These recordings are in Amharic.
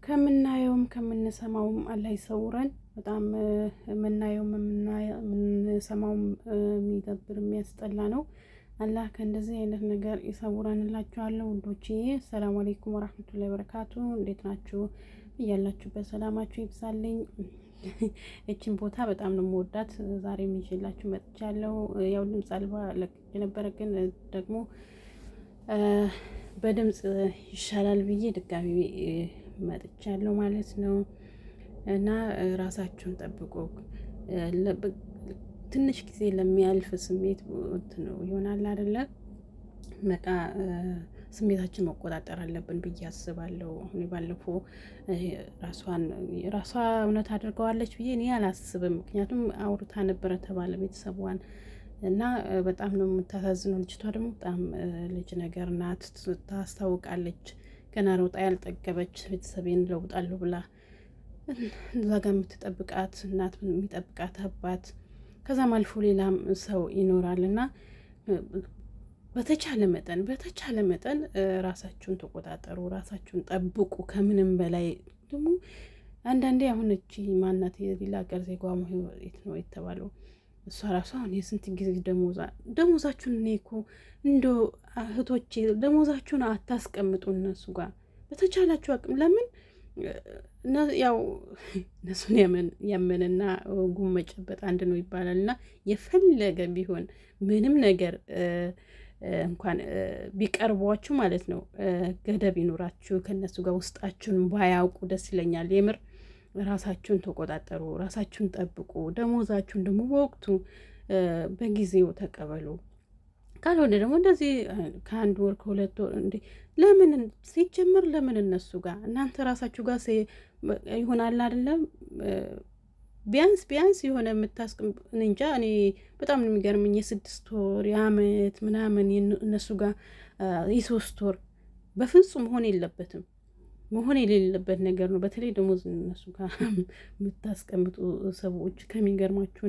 ከምናየውም ከምንሰማውም አላህ ይሰውረን። በጣም የምናየውም የምንሰማውም የሚደብር የሚያስጠላ ነው። አላህ ከእንደዚህ አይነት ነገር ይሰውረንላችኋለሁ ውዶቼ። ሰላም አለይኩም ወራህመቱላሂ ወበረካቱ። እንዴት ናችሁ? እያላችሁበት ሰላማችሁ ይብዛልኝ። እቺን ቦታ በጣም ነው የምወዳት። ዛሬም ይዤላችሁ መጥቻለሁ። ያው ድምጽ አልባ ለቅቄ ነበረ፣ ግን ደግሞ በድምጽ ይሻላል ብዬ ድጋሚ መጥቻለሁ ማለት ነው። እና ራሳችሁን ጠብቁ። ትንሽ ጊዜ ለሚያልፍ ስሜት ነው ይሆናል አይደለ? በቃ ስሜታችን መቆጣጠር አለብን ብዬ አስባለሁ። አሁን ባለፈው ራሷ እውነት አድርገዋለች ብዬ እኔ አላስብም። ምክንያቱም አውርታ ነበረ ተባለ ቤተሰቧን እና በጣም ነው የምታሳዝነው። ልጅቷ ደግሞ በጣም ልጅ ነገር ናት፣ ታስታውቃለች። ገና ሮጣ ያልጠገበች ቤተሰቤን ለውጣለሁ ብላ እዛ ጋር የምትጠብቃት እናት፣ የሚጠብቃት አባት፣ ከዛም አልፎ ሌላም ሰው ይኖራል እና በተቻለ መጠን ራሳችሁን ተቆጣጠሩ፣ ራሳችሁን ጠብቁ። ከምንም በላይ ደግሞ አንዳንዴ አሁን እቺ ማናት የሌላ ሀገር ዜጋ የት ነው የተባለው እሷ ራሷ አሁን የስንት ጊዜ ደሞዛችሁን እኔ እኮ እንደ እህቶቼ ደሞዛችሁን አታስቀምጡ እነሱ ጋር በተቻላችሁ አቅም። ለምን ያው እነሱን ያመንና ጉም መጨበጥ አንድ ነው ይባላል። እና የፈለገ ቢሆን ምንም ነገር እንኳን ቢቀርቧችሁ ማለት ነው ገደብ ይኖራችሁ ከነሱ ጋር ውስጣችሁን ባያውቁ ደስ ይለኛል። የምር ራሳችሁን ተቆጣጠሩ፣ ራሳችሁን ጠብቁ። ደሞዛችሁን ደግሞ በወቅቱ በጊዜው ተቀበሉ። ካልሆነ ደግሞ እንደዚህ ከአንድ ወር ከሁለት ወር እንዴ ለምን ሲጀምር ለምን እነሱ ጋር እናንተ ራሳችሁ ጋር ይሆናል አይደለም? ቢያንስ የሆነ የምታስቀምጥ እንጃ። እኔ በጣም ነው የሚገርምኝ። የስድስት ወር የአመት ምናምን እነሱ ጋር የሶስት ወር በፍጹም መሆን የለበትም። መሆን የሌለበት ነገር ነው። በተለይ ደግሞ እነሱ ጋር የምታስቀምጡ ሰዎች ከሚገርማችሁ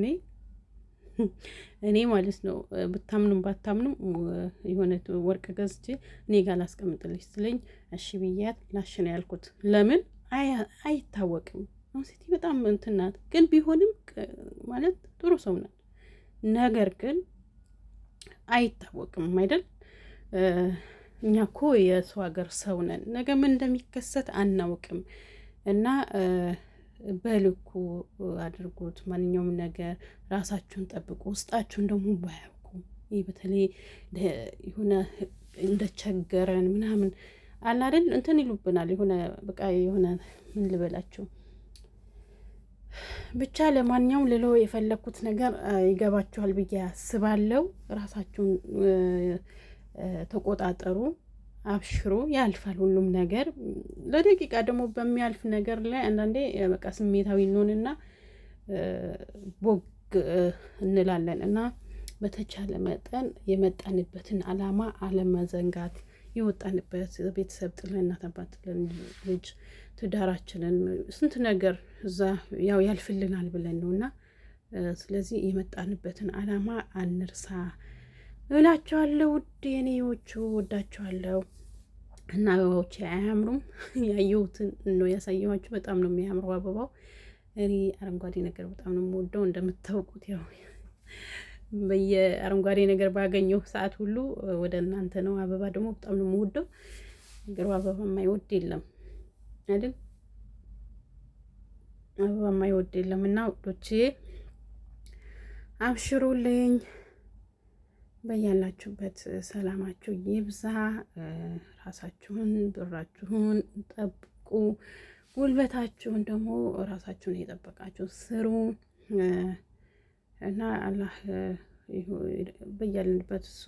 እኔ ማለት ነው ብታምኑም ባታምኑም የሆነ ወርቅ ገዝቼ እኔ ጋር ላስቀምጥልሽ ስለኝ እሺ ብያት ላሽ ነው ያልኩት። ለምን አይታወቅም። አሁን ሴት በጣም እንትን ናት፣ ግን ቢሆንም ማለት ጥሩ ሰው ናት። ነገር ግን አይታወቅም አይደል? እኛ እኮ የሰው ሀገር ሰው ነን። ነገ ምን እንደሚከሰት አናውቅም። እና በልኩ አድርጉት። ማንኛውም ነገር ራሳችሁን ጠብቁ። ውስጣችሁን ደግሞ ባያውቁ። ይህ በተለይ የሆነ እንደቸገረን ምናምን አለ አይደል እንትን ይሉብናል። የሆነ በቃ የሆነ ምን ልበላችሁ ብቻ። ለማንኛውም ልለው የፈለኩት ነገር ይገባችኋል ብዬ አስባለሁ። ራሳችሁን ተቆጣጠሩ፣ አብሽሩ። ያልፋል ሁሉም ነገር። ለደቂቃ ደግሞ በሚያልፍ ነገር ላይ አንዳንዴ በቃ ስሜታዊ እንሆንና ቦግ እንላለን እና በተቻለ መጠን የመጣንበትን አላማ አለመዘንጋት። የወጣንበት ቤተሰብ ጥለን እናት አባት ጥለን ልጅ ትዳራችንን ስንት ነገር እዛ ያው ያልፍልናል ብለን ነው እና ስለዚህ የመጣንበትን አላማ አንርሳ እላቸዋለሁ። ውድ የኔዎቹ ወዳቸዋለሁ። እና አበባዎች አያምሩም? ያየሁትን ነው ያሳየኋችሁ። በጣም ነው የሚያምረው አበባው። እኔ አረንጓዴ ነገር በጣም ነው የምወደው። እንደምታውቁት ያው በየአረንጓዴ ነገር ባገኘው ሰዓት ሁሉ ወደ እናንተ ነው። አበባ ደግሞ በጣም ነው የምወደው። ነገሩ አበባ የማይወድ የለም አይደል? አበባ የማይወድ የለም። እና ውዶቼ አብሽሩልኝ። በያላችሁበት ሰላማችሁ ይብዛ። ራሳችሁን ብራችሁን ጠብቁ። ጉልበታችሁን ደግሞ ራሳችሁን እየጠበቃችሁ ስሩ እና አላህ በያልንበት እሱ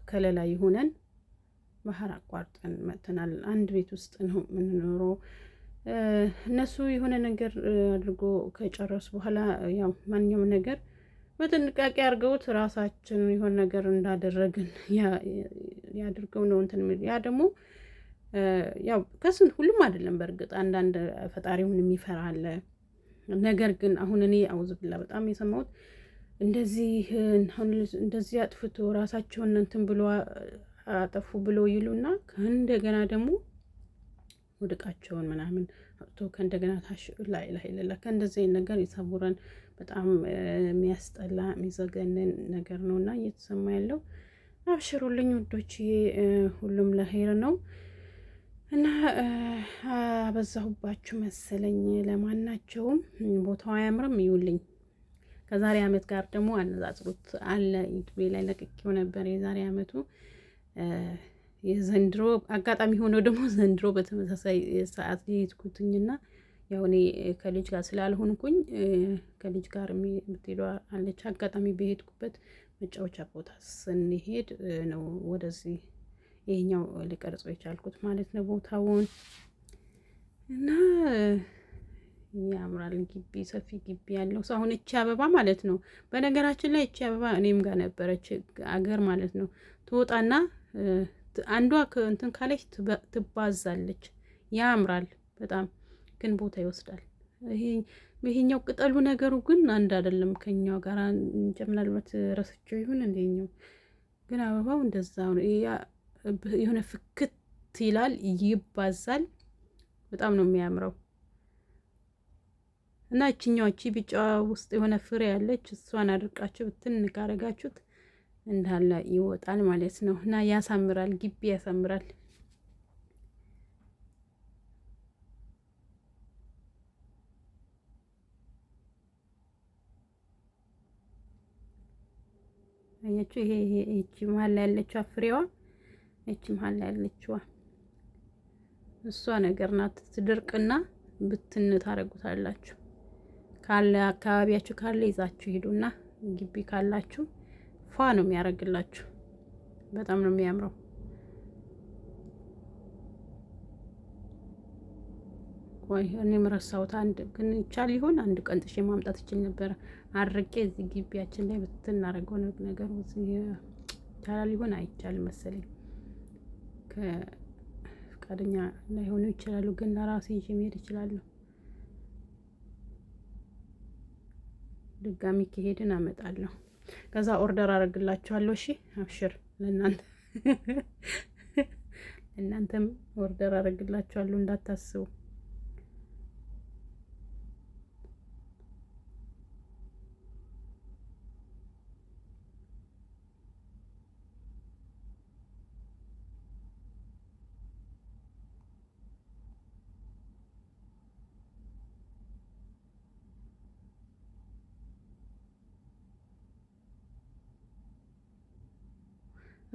ከለላ ይሁነን። ባህር አቋርጠን መጥተናል። አንድ ቤት ውስጥ ነው የምንኖረው። እነሱ የሆነ ነገር አድርጎ ከጨረሱ በኋላ ያው ማንኛውም ነገር በጥንቃቄ አድርገውት ራሳችን የሆነ ነገር እንዳደረግን ያድርገው ነው እንትን ያ ደግሞ ያው ከስንት ሁሉም አይደለም። በእርግጥ አንዳንድ ፈጣሪውን የሚፈራ አለ። ነገር ግን አሁን እኔ አውዝ ብላ በጣም የሰማሁት እንደዚህ አጥፍቶ ራሳቸውን እንትን ብሎ አጠፉ ብሎ ይሉና ከእንደገና ደግሞ ወድቃቸውን ምናምን ከእንደገና ላይ ለላ ከእንደዚህ አይነት ነገር ይሰውረን። በጣም የሚያስጠላ የሚዘገንን ነገር ነው እና እየተሰማ ያለው። አብሽሩልኝ ውዶች፣ ሁሉም ለኸይር ነው እና አበዛሁባችሁ መሰለኝ። ለማናቸውም ቦታው አያምርም፣ ይውልኝ። ከዛሬ አመት ጋር ደግሞ አነጻጽሩት አለ ዩቲዩብ ላይ ለቅቄው ነበር። የዛሬ አመቱ የዘንድሮ አጋጣሚ ሆኖ ደግሞ ዘንድሮ በተመሳሳይ ሰዓት ሄድኩትኝና ያው እኔ ከልጅ ጋር ስላልሆንኩኝ ከልጅ ጋር የምትሄዷ አለች። አጋጣሚ በሄድኩበት መጫወቻ ቦታ ስንሄድ ነው ወደዚህ ይሄኛው ልቀርጾ የቻልኩት ማለት ነው ቦታውን። እና ያምራል። ግቢ ሰፊ ግቢ ያለው ሰው። አሁን እቺ አበባ ማለት ነው፣ በነገራችን ላይ እቺ አበባ እኔም ጋር ነበረች አገር ማለት ነው። ትወጣና አንዷ እንትን ካለች ትባዛለች። ያምራል በጣም ግን ቦታ ይወስዳል። ይሄኛው ቅጠሉ ነገሩ ግን አንድ አይደለም ከኛው ጋር እንጂ ምናልባት ረስቸው ይሁን እንደኛው። ግን አበባው እንደዛው ነው። የሆነ ፍክት ይላል፣ ይባዛል። በጣም ነው የሚያምረው። እና እቺኛው እቺ ቢጫ ውስጥ የሆነ ፍሬ ያለች እሷን አድርቃችሁ ብትን ካረጋችሁት እንዳለ ይወጣል ማለት ነው። እና ያሳምራል፣ ግቢ ያሳምራል። አያችሁ፣ ይሄ እቺ መሀል ላይ ያለችው ፍሬዋ፣ እቺ መሀል ላይ ያለችው እሷ ነገር ናት። ትድርቅና ብትን ታረጉታላችሁ። ካለ አካባቢያችሁ ካለ ይዛችሁ ሂዱና ግቢ ካላችሁ ፏ ነው የሚያደርግላችሁ። በጣም ነው የሚያምረው። ቆይ እኔም ረሳሁት። አንድ ግን ይቻል ይሆን አንድ ቀን ጥሼ ማምጣት ይችል ነበር። አድርቄ እዚህ ግቢያችን ላይ ብትናረገው ነገሩ ይቻላል ይሆን አይቻልም መሰለኝ። ከፍቃደኛ ላይሆኑ ይችላሉ፣ ግን ለራሴ ይዤ መሄድ እችላለሁ። ድጋሚ ከሄድን አመጣለሁ። ከዛ ኦርደር አደርግላችኋለሁ። እሺ አብሽር። ለእናንተም ኦርደር አደርግላችኋለሁ እንዳታስቡ።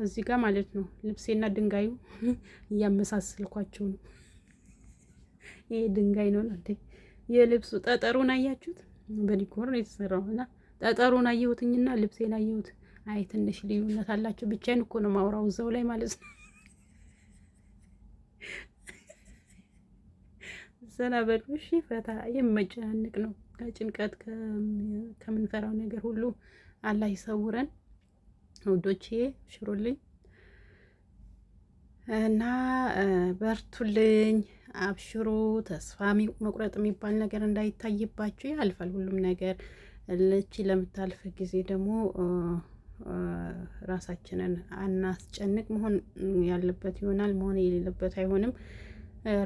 እዚህ ጋር ማለት ነው ልብሴና ድንጋዩ እያመሳሰልኳቸው ነው። ይሄ ድንጋይ ነው እንዴ? የልብሱ ጠጠሩን አያችሁት? በዲኮር ነው የተሰራው እና ጠጠሩን አየሁትኝና ልብሴን አየሁት። አይ ትንሽ ልዩነት አላቸው። ብቻዬን እኮ ነው ማውራው እዛው ላይ ማለት ነው። ዘና በሉ እሺ። ፈታ የመጨናነቅ ነው። ከጭንቀት ከምንፈራው ነገር ሁሉ አላህ ይሰውረን። ውዶቼ ሽሩልኝ እና በርቱልኝ፣ አብሽሩ። ተስፋ መቁረጥ የሚባል ነገር እንዳይታይባችሁ። ያልፋል ሁሉም ነገር። ለቺ ለምታልፍ ጊዜ ደግሞ ራሳችንን አናስጨንቅ። መሆን ያለበት ይሆናል፣ መሆን የሌለበት አይሆንም።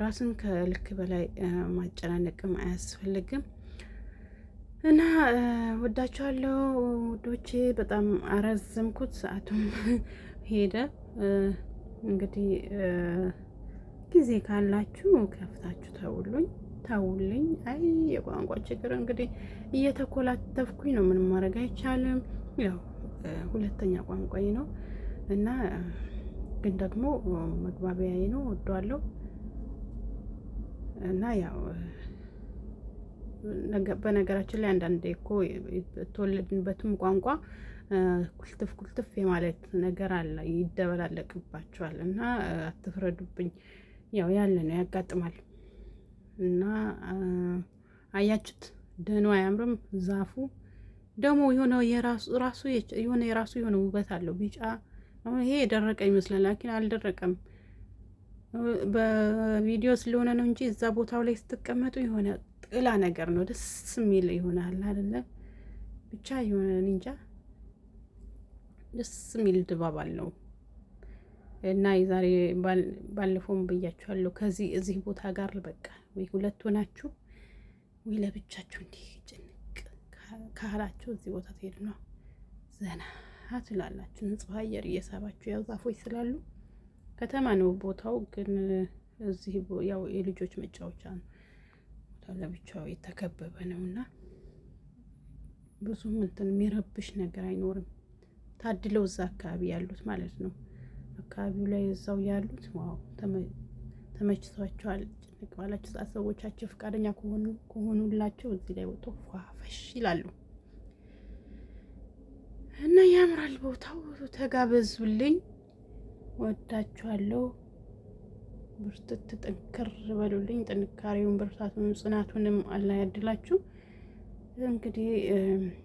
ራስን ከልክ በላይ ማጨናነቅም አያስፈልግም። እና ወዳችኋለሁ ውዶቼ። በጣም አረዘምኩት፣ ሰዓቱም ሄደ። እንግዲህ ጊዜ ካላችሁ ከፍታችሁ ተውልኝ። አይ የቋንቋ ችግር እንግዲህ እየተኮላተፍኩኝ ነው። ምንም ማድረግ አይቻልም። ያው ሁለተኛ ቋንቋዬ ነው እና ግን ደግሞ መግባቢያዬ ነው። ወዷለሁ እና ያው በነገራችን ላይ አንዳንዴ እኮ የተወለድንበትም ቋንቋ ኩልትፍ የማለት ነገር አለ፣ ይደበላለቅባቸዋል። እና አትፍረዱብኝ። ያው ያለ ነው፣ ያጋጥማል። እና አያችሁት ደኑ አያምርም? ዛፉ ደግሞ የሆነ የራሱ የሆነ ውበት አለው። ቢጫ አሁን ይሄ የደረቀ ይመስላል፣ ላኪን አልደረቀም። በቪዲዮ ስለሆነ ነው እንጂ እዛ ቦታው ላይ ስትቀመጡ የሆነ ጥላ ነገር ነው፣ ደስ የሚል ይሆናል አይደለ? ብቻ የሆነ እንጃ ደስ የሚል ድባብ አለው። እና የዛሬ ባለፈውም ብያችኋለሁ፣ እዚህ ቦታ ጋር በቃ ወይ ሁለት ሆናችሁ ወይ ለብቻችሁ እንዲህ ጭንቅ ካላችሁ እዚህ ቦታ ትሄዱ ነው ዘና ትላላችሁ። ንጹህ አየር እየሳባችሁ ያው ዛፎች ስላሉ ከተማ ነው ቦታው፣ ግን እዚህ ያው የልጆች መጫወቻ ነው። ቦታው ለብቻው የተከበበ ነውና ብዙም እንትን የሚረብሽ ነገር አይኖርም። ታድለው እዛ አካባቢ ያሉት ማለት ነው። አካባቢው ላይ እዛው ያሉት ዋው ተመችቷቸዋል። ጭንቅ ባላቸው ሰዓት ሰዎቻቸው ፈቃደኛ ከሆኑላቸው እዚህ ላይ ወጥቶ ፏፈሽ ይላሉ እና ያምራል ቦታው። ተጋበዙልኝ። ወዳችኋለሁ። ብርትት ጥንክር በሉልኝ። ጥንካሬውን ብርታቱን ጽናቱንም አላህ ያድላችሁ። እንግዲህ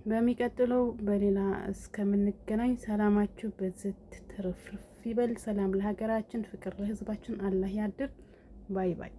በሚቀጥለው በሌላ እስከምንገናኝ ሰላማችሁ በዝት ትርፍርፍ ይበል። ሰላም ለሀገራችን፣ ፍቅር ለሕዝባችን አላህ ያድር። ባይ ባይ።